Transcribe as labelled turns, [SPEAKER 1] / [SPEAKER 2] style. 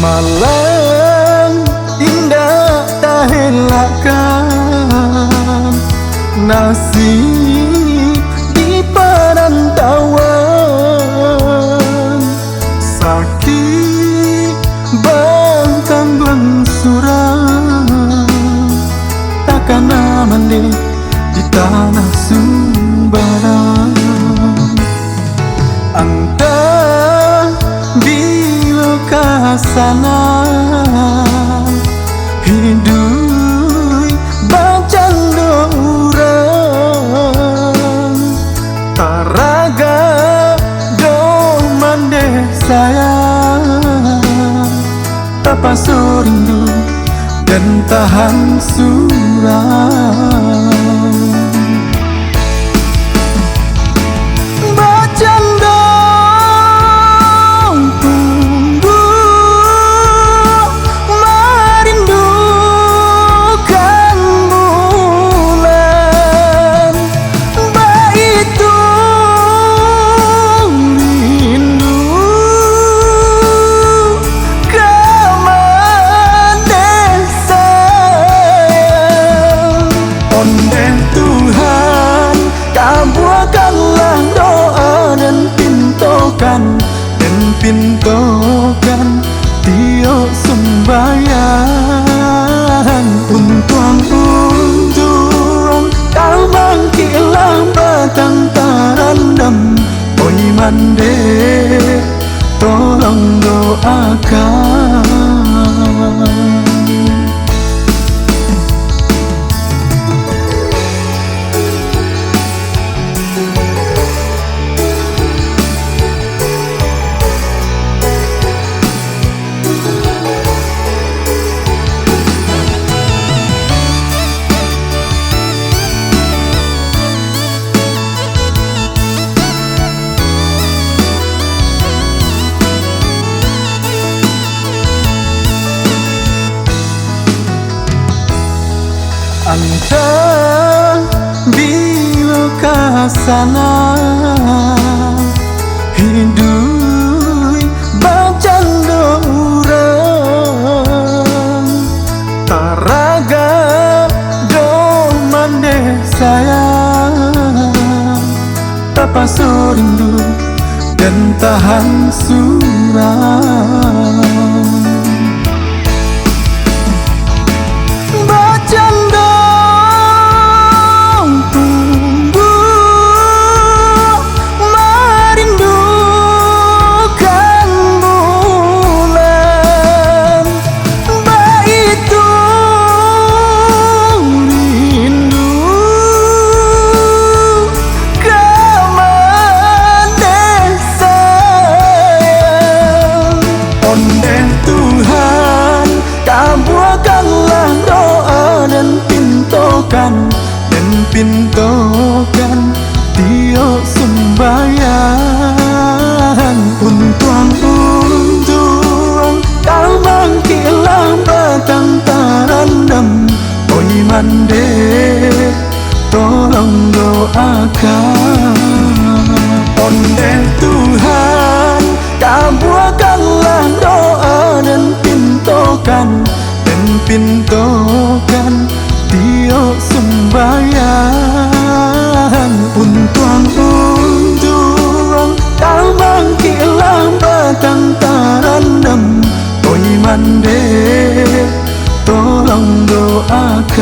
[SPEAKER 1] Malam indah tak elakkan nasib di perantauan. Sakit bantang gelengsuran, takkan aman deh di tanah Sumbaran. Entah bila kasana hidup bacando urang, taraga do mande sayang, tapaso rindu dan tahan surang. Dan pintokan tio sembayang, untuang kau mangkilang batang tarandam. Oi mande tolong doakan. Entah bila kasana hidup bacando urang, taraga do mande sayang, tapaso rindu dan tahan surang. Kabulkanlah doa dan pintokan tio sembayang, untuang kau mangkilang batang tarandam. Oi mande tolong doakan. Onde Tuhan kabulkanlah doa dan pintokan tio sembayang, untuang kau mangkilang batang tarandam. Oi mande tolong doakan.